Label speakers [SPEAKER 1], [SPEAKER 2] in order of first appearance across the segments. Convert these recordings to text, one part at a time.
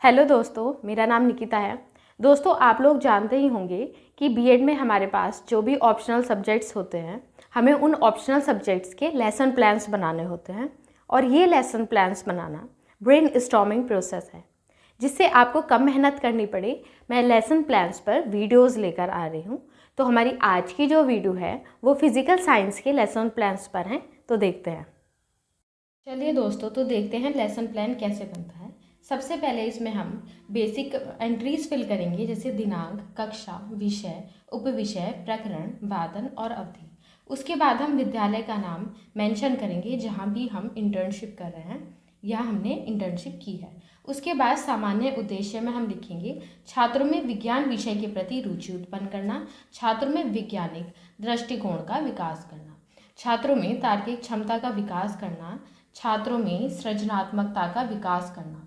[SPEAKER 1] Hello दोस्तों, मेरा नाम निकिता है। दोस्तों, आप लोग जानते ही होंगे कि बीएड में हमारे पास जो भी ऑप्शनल सब्जेक्ट्स होते हैं, हमें उन ऑप्शनल सब्जेक्ट्स के लेसन प्लान्स बनाने होते हैं। और ये लेसन प्लान्स बनाना ब्रेन स्टॉर्मिंग प्रोसेस है, जिससे आपको कम मेहनत करनी पड़े। मैं लेसन प्लान्स पर वीडियोस लेकर आ रही हूँ। तो हमारी आज की जो वीडियो है वो फिज़िकल साइंस के लेसन प्लान्स पर हैं, तो देखते हैं। चलिए दोस्तों, तो देखते हैं लेसन प्लान कैसे बनता है। सबसे पहले इसमें हम बेसिक एंट्रीज फिल करेंगे, जैसे दिनांक, कक्षा, विषय, उपविषय, प्रकरण, वादन और अवधि। उसके बाद हम विद्यालय का नाम मेंशन करेंगे जहाँ भी हम इंटर्नशिप कर रहे हैं या हमने इंटर्नशिप की है। उसके बाद सामान्य उद्देश्य में हम लिखेंगे छात्रों में विज्ञान विषय के प्रति रुचि उत्पन्न करना, छात्रों में वैज्ञानिक दृष्टिकोण का विकास करना, छात्रों में तार्किक क्षमता का विकास करना, छात्रों में सृजनात्मकता का विकास करना,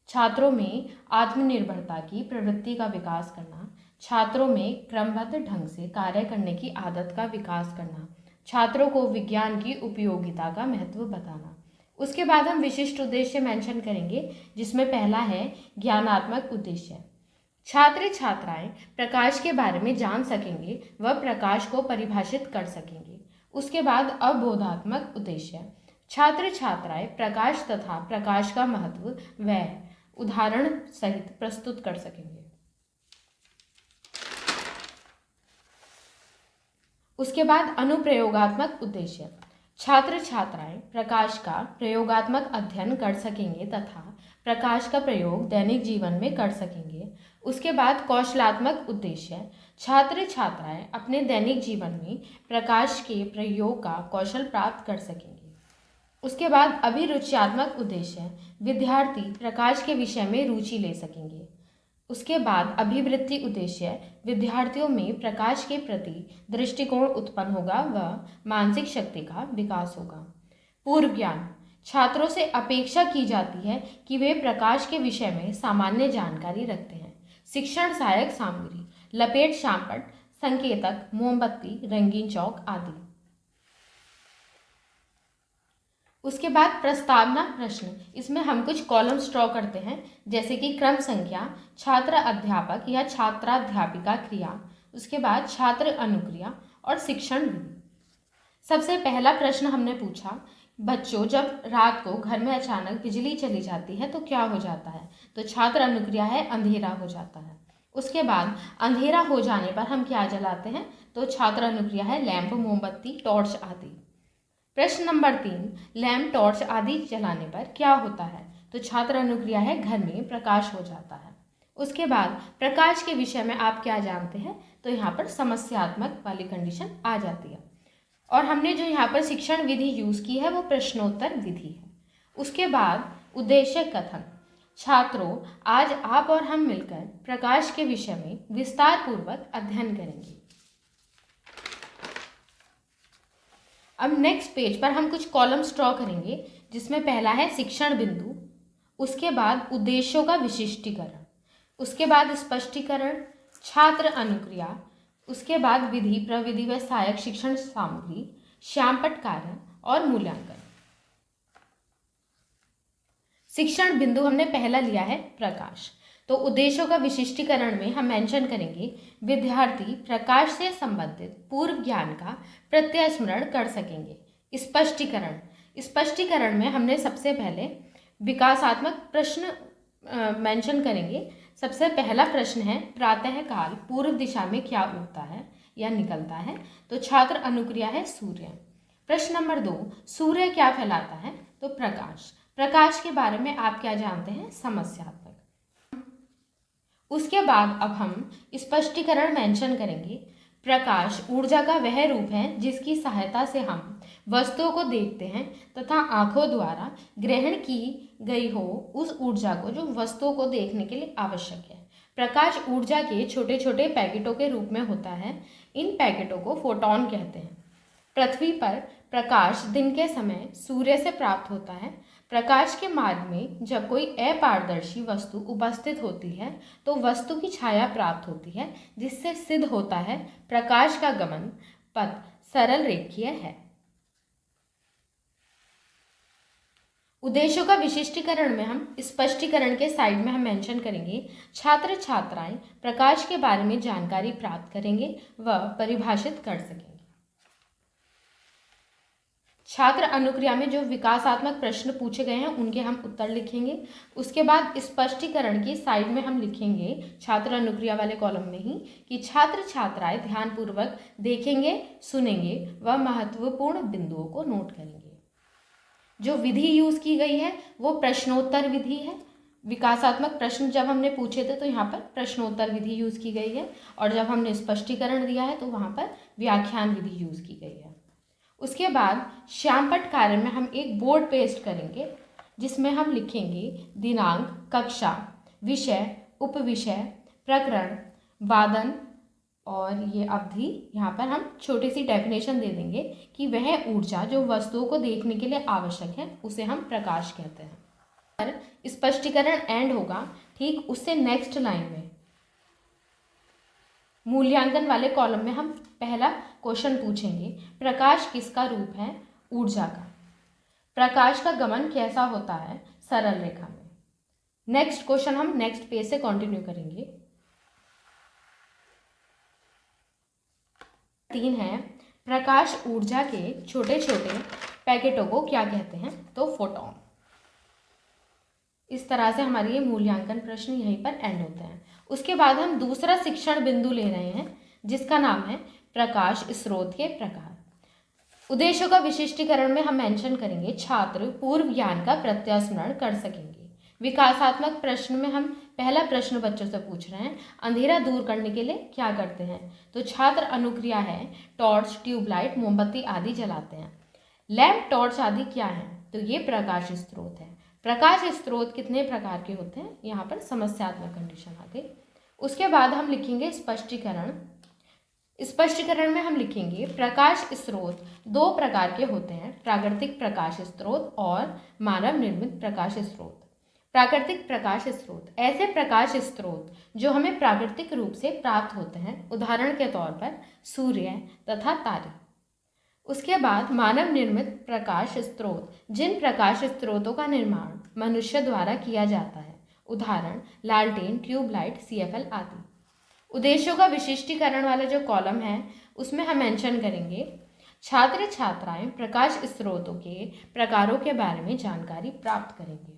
[SPEAKER 1] छात्रों में आत्मनिर्भरता की प्रवृत्ति का विकास करना, छात्रों में क्रमबद्ध ढंग से कार्य करने की आदत का विकास करना, छात्रों को विज्ञान की उपयोगिता का महत्व बताना। उसके बाद हम विशिष्ट उद्देश्य मेंशन करेंगे, जिसमें पहला है ज्ञानात्मक उद्देश्य। छात्र छात्राएं प्रकाश के बारे में जान सकेंगे व प्रकाश को परिभाषित कर सकेंगे। उसके बाद अवबोधात्मक उद्देश्य। छात्र छात्राएं प्रकाश तथा प्रकाश का महत्व व उदाहरण सहित प्रस्तुत कर सकेंगे। उसके बाद अनुप्रयोगात्मक उद्देश्य। छात्र छात्राएं प्रकाश का प्रयोगात्मक अध्ययन कर सकेंगे तथा प्रकाश का प्रयोग दैनिक जीवन में कर सकेंगे। उसके बाद कौशलात्मक उद्देश्य। छात्र छात्राएं अपने दैनिक जीवन में प्रकाश के प्रयोग का कौशल प्राप्त कर सकेंगे। उसके बाद अभिरुच्यात्मक उद्देश्य। विद्यार्थी प्रकाश के विषय में रुचि ले सकेंगे। उसके बाद अभिवृत्ति उद्देश्य। विद्यार्थियों में प्रकाश के प्रति दृष्टिकोण उत्पन्न होगा व मानसिक शक्ति का विकास होगा। पूर्व ज्ञान। छात्रों से अपेक्षा की जाती है कि वे प्रकाश के विषय में सामान्य जानकारी रखते हैं। शिक्षण सहायक सामग्री, लपेट, शामपट, संकेतक, मोमबत्ती, रंगीन चौक आदि। उसके बाद प्रस्तावना प्रश्न। इसमें हम कुछ कॉलम्स ड्रॉ करते हैं, जैसे कि क्रम संख्या, छात्र अध्यापक या छात्राध्यापिका क्रिया, उसके बाद छात्र अनुक्रिया और शिक्षण विधि। सबसे पहला प्रश्न हमने पूछा, बच्चों जब रात को घर में अचानक बिजली चली जाती है तो क्या हो जाता है? तो छात्र अनुक्रिया है अंधेरा हो जाता है। उसके बाद अंधेरा हो जाने पर हम क्या जलाते हैं? तो छात्र अनुक्रिया है लैंप, मोमबत्ती, टॉर्च आदि। प्रश्न नंबर 3, लैंप, टॉर्च आदि जलाने पर क्या होता है? तो छात्र अनुक्रिया है घर में प्रकाश हो जाता है। उसके बाद प्रकाश के विषय में आप क्या जानते हैं? तो यहाँ पर समस्यात्मक वाली कंडीशन आ जाती है। और हमने जो यहाँ पर शिक्षण विधि यूज़ की है वो प्रश्नोत्तर विधि है। उसके बाद उद्देश्य कथन। छात्रों, आज आप और हम मिलकर प्रकाश के विषय में विस्तार पूर्वक अध्ययन करेंगे। अब नेक्स्ट पेज पर हम कुछ कॉलम्स ड्रॉ करेंगे, जिसमें पहला है शिक्षण बिंदु, उसके बाद उद्देश्यों का विशिष्टीकरण, उसके बाद स्पष्टीकरण, छात्र अनुक्रिया, उसके बाद विधि, प्रविधि व सहायक शिक्षण सामग्री, श्यामपट्ट कार्य और मूल्यांकन। शिक्षण बिंदु हमने पहला लिया है प्रकाश। तो उद्देश्यों का विशिष्टीकरण में हम मेंशन करेंगे विद्यार्थी प्रकाश से संबंधित पूर्व ज्ञान का प्रत्यस्मरण कर सकेंगे। स्पष्टीकरण में हमने सबसे पहले विकासात्मक प्रश्न मेंशन करेंगे। सबसे पहला प्रश्न है, प्रातःकाल पूर्व दिशा में क्या उगता है या निकलता है? तो छात्र अनुक्रिया है सूर्य। प्रश्न नंबर 2, सूर्य क्या फैलाता है? तो प्रकाश। प्रकाश के बारे में आप क्या जानते हैं? समस्यात्मक। उसके बाद अब हम स्पष्टीकरण मेंशन करेंगे, प्रकाश ऊर्जा का वह रूप है जिसकी सहायता से हम वस्तुओं को देखते हैं तथा आंखों द्वारा ग्रहण की गई हो उस ऊर्जा को जो वस्तुओं को देखने के लिए आवश्यक है। प्रकाश ऊर्जा के छोटे छोटे पैकेटों के रूप में होता है। इन पैकेटों को फोटॉन कहते हैं। पृथ्वी पर प्रकाश दिन के समय सूर्य से प्राप्त होता है। प्रकाश के मार्ग में जब कोई अपारदर्शी वस्तु उपस्थित होती है तो वस्तु की छाया प्राप्त होती है, जिससे सिद्ध होता है प्रकाश का गमन पथ सरल रेखीय है। उद्देश्यों का विशिष्टीकरण में हम स्पष्टीकरण के साइड में हम मेंशन करेंगे छात्र छात्राएं प्रकाश के बारे में जानकारी प्राप्त करेंगे व परिभाषित कर सकेंगे। छात्र अनुक्रिया में जो विकासात्मक प्रश्न पूछे गए हैं उनके हम उत्तर लिखेंगे। उसके बाद स्पष्टीकरण की साइड में हम लिखेंगे छात्र अनुक्रिया वाले कॉलम में ही कि छात्र छात्राएं ध्यानपूर्वक देखेंगे, सुनेंगे व महत्वपूर्ण बिंदुओं को नोट करेंगे। जो विधि यूज़ की गई है वो प्रश्नोत्तर विधि है। विकासात्मक प्रश्न जब हमने पूछे थे तो यहाँ पर प्रश्नोत्तर विधि यूज़ की गई है, और जब हमने स्पष्टीकरण दिया है तो वहाँ पर व्याख्यान विधि यूज़ की गई है। उसके बाद श्यामपट्ट कार्य में हम एक बोर्ड पेस्ट करेंगे जिसमें हम लिखेंगे दिनांक, कक्षा, विषय, उपविषय, प्रकरण, वादन और ये अवधि। यहाँ पर हम छोटी सी डेफिनेशन दे देंगे कि वह ऊर्जा जो वस्तुओं को देखने के लिए आवश्यक है उसे हम प्रकाश कहते हैं। पर स्पष्टीकरण एंड होगा ठीक उससे नेक्स्ट लाइन में मूल्यांकन वाले कॉलम में हम पहला क्वेश्चन पूछेंगे, प्रकाश किसका रूप है? ऊर्जा का। प्रकाश का गमन कैसा होता है? सरल रेखा में। नेक्स्ट क्वेश्चन हम नेक्स्ट पेज से कंटिन्यू करेंगे। 3 है, प्रकाश ऊर्जा के छोटे छोटे पैकेटों को क्या कहते हैं? तो फोटॉन। इस तरह से हमारे ये मूल्यांकन प्रश्न यहीं पर एंड होते हैं। उसके बाद हम दूसरा शिक्षण बिंदु ले रहे हैं जिसका नाम है प्रकाश स्रोत के प्रकार। उद्देश्यों का विशिष्टीकरण में हम मेंशन करेंगे छात्र पूर्व ज्ञान का प्रत्यास्मरण कर सकेंगे। विकासात्मक प्रश्न में हम पहला प्रश्न बच्चों से पूछ रहे हैं, अंधेरा दूर करने के लिए क्या करते हैं? तो छात्र अनुक्रिया है टॉर्च, ट्यूबलाइट, मोमबत्ती आदि जलाते हैं। लैंप, टॉर्च आदि क्या है? तो ये प्रकाश स्रोत है। प्रकाश स्रोत कितने प्रकार के होते हैं? यहाँ पर समस्यात्मक कंडीशन आ गई। उसके बाद हम लिखेंगे स्पष्टीकरण। स्पष्टीकरण में हम लिखेंगे प्रकाश स्रोत 2 प्रकार के होते हैं, प्राकृतिक प्रकाश स्रोत और मानव निर्मित प्रकाश स्रोत। प्राकृतिक प्रकाश स्रोत ऐसे प्रकाश स्रोत जो हमें प्राकृतिक रूप से प्राप्त होते हैं, उदाहरण के तौर पर सूर्य तथा तारे। उसके बाद मानव निर्मित प्रकाश स्रोत जिन प्रकाश स्रोतों का निर्माण मनुष्य द्वारा किया जाता है, उदाहरण लालटेन, ट्यूबलाइट, CFL आदि। उद्देश्यों का विशिष्टीकरण वाला जो कॉलम है उसमें हम मेंशन करेंगे छात्र छात्राएं प्रकाश स्रोतों के प्रकारों के बारे में जानकारी प्राप्त करेंगे।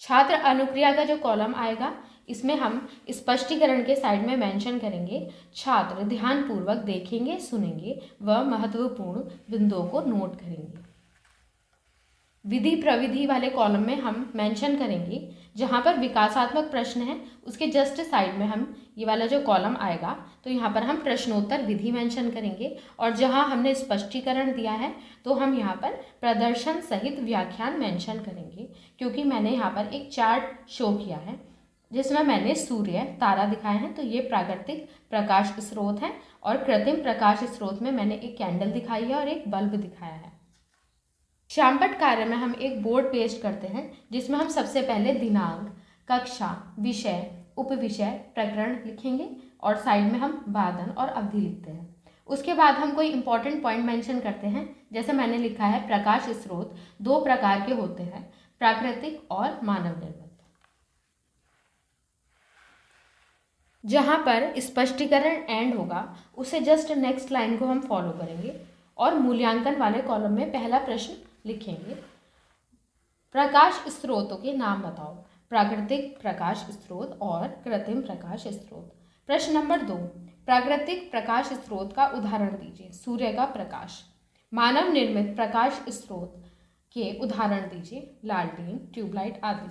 [SPEAKER 1] छात्र अनुक्रिया का जो कॉलम आएगा इसमें हम स्पष्टीकरण के साइड में मेंशन करेंगे छात्र ध्यानपूर्वक देखेंगे, सुनेंगे व महत्वपूर्ण बिंदुओं को नोट करेंगे। विधि प्रविधि वाले कॉलम में हम मेंशन करेंगे जहाँ पर विकासात्मक प्रश्न है उसके जस्ट साइड में हम ये वाला जो कॉलम आएगा तो यहाँ पर हम प्रश्नोत्तर विधि मेंशन करेंगे, और जहाँ हमने स्पष्टीकरण दिया है तो हम यहाँ पर प्रदर्शन सहित व्याख्यान मेंशन करेंगे, क्योंकि मैंने यहाँ पर एक चार्ट शो किया है जिसमें मैंने सूर्य, तारा दिखाए हैं, तो ये प्राकृतिक प्रकाश स्रोत हैं, और कृत्रिम प्रकाश स्रोत में मैंने एक कैंडल दिखाई है और एक बल्ब दिखाया है। श्यामपट्ट कार्य में हम एक बोर्ड पेस्ट करते हैं जिसमें हम सबसे पहले दिनांक, कक्षा, विषय, उपविषय, प्रकरण लिखेंगे और साइड में हम वादन और अवधि लिखते हैं। उसके बाद हम कोई इंपॉर्टेंट पॉइंट मेंशन करते हैं, जैसे मैंने लिखा है प्रकाश स्रोत 2 प्रकार के होते हैं, प्राकृतिक और मानव निर्मित। जहाँ पर स्पष्टीकरण एंड होगा उसे जस्ट नेक्स्ट लाइन को हम फॉलो करेंगे और मूल्यांकन वाले कॉलम में पहला प्रश्न लिखेंगे, प्रकाश स्रोतों के नाम बताओ। प्राकृतिक प्रकाश स्रोत और कृत्रिम प्रकाश स्रोत। प्रश्न नंबर 2, प्राकृतिक प्रकाश स्रोत का उदाहरण दीजिए। सूर्य का प्रकाश। मानव निर्मित प्रकाश स्रोत के उदाहरण दीजिए। लालटेन, ट्यूबलाइट आदि।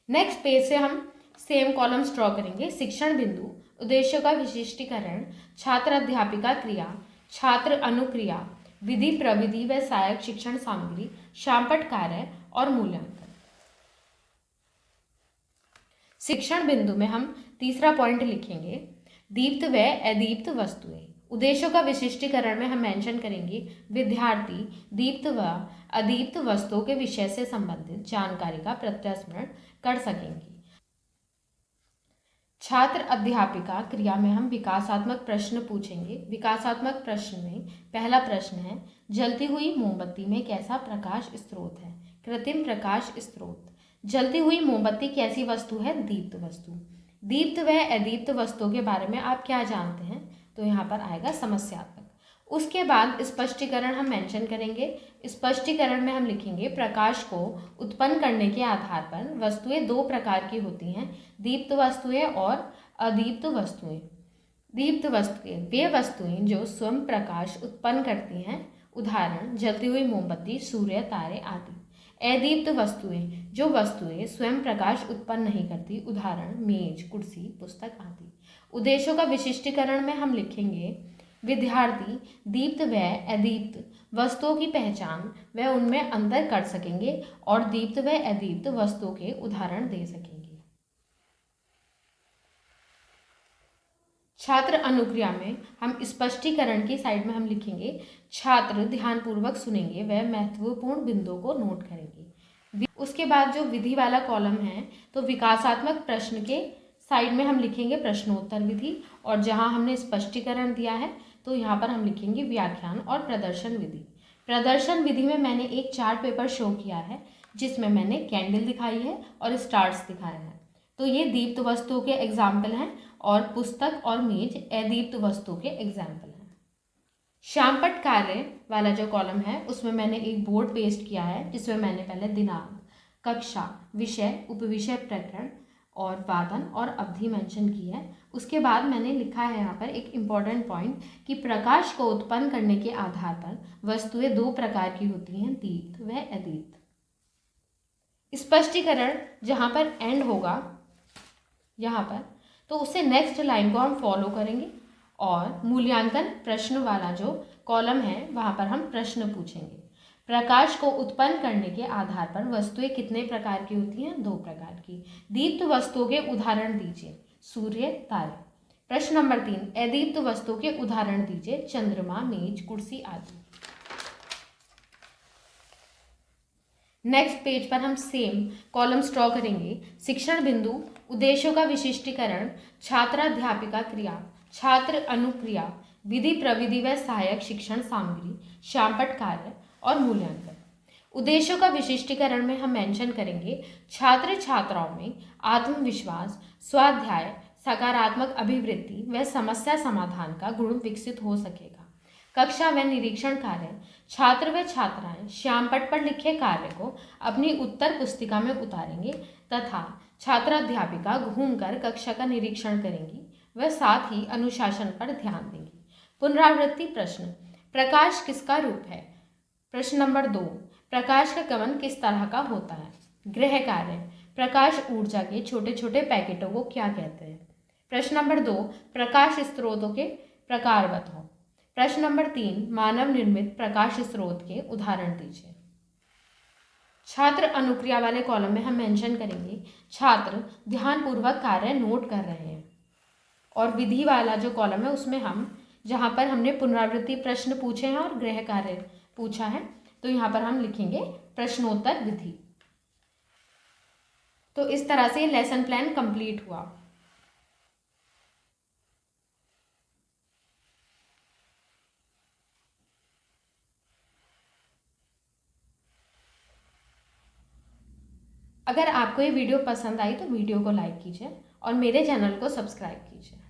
[SPEAKER 1] नेक्स्ट पेज से हम सेम कॉलम्स ड्रॉ करेंगे। शिक्षण बिंदु, उद्देश्यों का विशिष्टीकरण, छात्र अध्यापिका क्रिया, छात्र अनुक्रिया, विधि प्रविधि व सहायक शिक्षण सामग्री, श्यामपट्ट कार्य और मूल्यांकन। शिक्षण बिंदु में हम तीसरा पॉइंट लिखेंगे दीप्त व अदीप्त वस्तुएं। उद्देश्यों का विशिष्टीकरण में हम मेंशन करेंगे विद्यार्थी दीप्त व अदीप्त वस्तुओं के विषय से संबंधित जानकारी का प्रत्यास्मरण कर सकेंगे। छात्र अध्यापिका क्रिया में हम विकासात्मक प्रश्न पूछेंगे। विकासात्मक प्रश्न में पहला प्रश्न है, जलती हुई मोमबत्ती में कैसा प्रकाश स्रोत है? कृत्रिम प्रकाश स्रोत। जलती हुई मोमबत्ती कैसी वस्तु है? दीप्त वस्तु। दीप्त व अदीप्त वस्तुओं के बारे में आप क्या जानते हैं? तो यहाँ पर आएगा समस्यात्मक। उसके बाद स्पष्टीकरण हम मेंशन करेंगे। स्पष्टीकरण में हम लिखेंगे, प्रकाश को उत्पन्न करने के आधार पर वस्तुएं दो प्रकार की होती हैं, दीप्त वस्तुएं और अदीप्त वस्तुएं। दीप्त वस्तुएं वे वस्तुएं जो स्वयं प्रकाश उत्पन्न करती हैं, उदाहरण जलती हुई मोमबत्ती, सूर्य, तारे आदि। अदीप्त वस्तुएं जो वस्तुएं स्वयं प्रकाश उत्पन्न नहीं करती, उदाहरण मेज, कुर्सी, पुस्तक आदि। उद्देश्यों का विशिष्टीकरण में हम लिखेंगे, विद्यार्थी दीप्त व अदीप्त वस्तुओं की पहचान व उनमें अंतर कर सकेंगे और दीप्त व अदीप्त वस्तुओं के उदाहरण दे सकेंगे। छात्र अनुक्रिया में हम स्पष्टीकरण की साइड में हम लिखेंगे, छात्र ध्यानपूर्वक सुनेंगे व महत्वपूर्ण बिंदुओं को नोट करेंगे। उसके बाद जो विधि वाला कॉलम है, तो विकासात्मक प्रश्न के साइड में हम लिखेंगे प्रश्नोत्तर विधि, और जहां हमने स्पष्टीकरण दिया है तो यहाँ पर हम लिखेंगे व्याख्यान और प्रदर्शन विधि। प्रदर्शन विधि में मैंने एक चार्ट पेपर शो किया है जिसमें मैंने कैंडल दिखाई है और स्टार्स दिखाए हैं, तो ये दीप्त वस्तुओं के एग्जाम्पल हैं और पुस्तक और मेज अदीप्त वस्तुओं के एग्जाम्पल हैं। श्यामपट्ट कार्य वाला जो कॉलम है उसमें मैंने एक बोर्ड पेस्ट किया है जिसमें मैंने पहले दिनांक, कक्षा, विषय, उपविषय, प्रकरण और वादन और अवधि मेंशन की है। उसके बाद मैंने लिखा है यहाँ पर एक इम्पॉर्टेंट पॉइंट कि प्रकाश को उत्पन्न करने के आधार पर वस्तुएं दो प्रकार की होती हैं, दीप्त व अदीप्त। स्पष्टीकरण जहाँ पर एंड होगा यहाँ पर, तो उससे नेक्स्ट लाइन को हम फॉलो करेंगे और मूल्यांकन प्रश्न वाला जो कॉलम है वहाँ पर हम प्रश्न पूछेंगे। प्रकाश को उत्पन्न करने के आधार पर वस्तुएं कितने प्रकार की होती हैं? दो प्रकार की। दीप्त वस्तुओं के उदाहरण दीजिए, सूर्य, तारे। प्रश्न नंबर 3, अदीप्त वस्तुओं के उदाहरण दीजिए, चंद्रमा, मेज, कुर्सी आदि। नेक्स्ट पेज पर हम सेम कॉलम्स ड्रॉ करेंगे। शिक्षण बिंदु, उद्देश्यों का विशिष्टीकरण, छात्राध्यापिका क्रिया, छात्र अनुक्रिया, विधि प्रविधि व सहायक शिक्षण सामग्री, श्यामपट्ट कार्य और मूल्यांकन। उद्देश्यों का विशिष्टीकरण में हम मेंशन करेंगे, छात्र छात्राओं में आत्मविश्वास, स्वाध्याय, सकारात्मक अभिवृत्ति व समस्या समाधान का गुण विकसित हो सकेगा। कक्षा व निरीक्षण कार्य, छात्र व छात्राएं श्यामपट्ट पर लिखे कार्य को अपनी उत्तर पुस्तिका में उतारेंगे तथा छात्राध्यापिका घूमकर कक्षा का निरीक्षण करेंगी व साथ ही अनुशासन पर ध्यान देंगी। पुनरावृत्ति प्रश्न, प्रकाश किसका रूप है? प्रश्न नंबर 2, प्रकाश का गमन किस तरह का होता है? गृह कार्य, प्रकाश ऊर्जा के छोटे छोटे पैकेटों को क्या कहते हैं? प्रश्न नंबर 2, प्रकाश स्रोतों के प्रकार बताओ। प्रश्न नंबर 3, मानव निर्मित प्रकाश स्रोत के उदाहरण दीजिए। छात्र अनुक्रिया वाले कॉलम में हम मेंशन करेंगे, छात्र ध्यानपूर्वक कार्य नोट कर रहे हैं, और विधि वाला जो कॉलम है उसमें हम जहाँ पर हमने पुनरावृत्ति प्रश्न पूछे हैं और गृह कार्य पूछा है, तो यहाँ पर हम लिखेंगे प्रश्नोत्तर विधि। तो इस तरह से लेसन प्लान कंप्लीट हुआ। अगर आपको ये वीडियो पसंद आई तो वीडियो को लाइक कीजिए और मेरे चैनल को सब्सक्राइब कीजिए।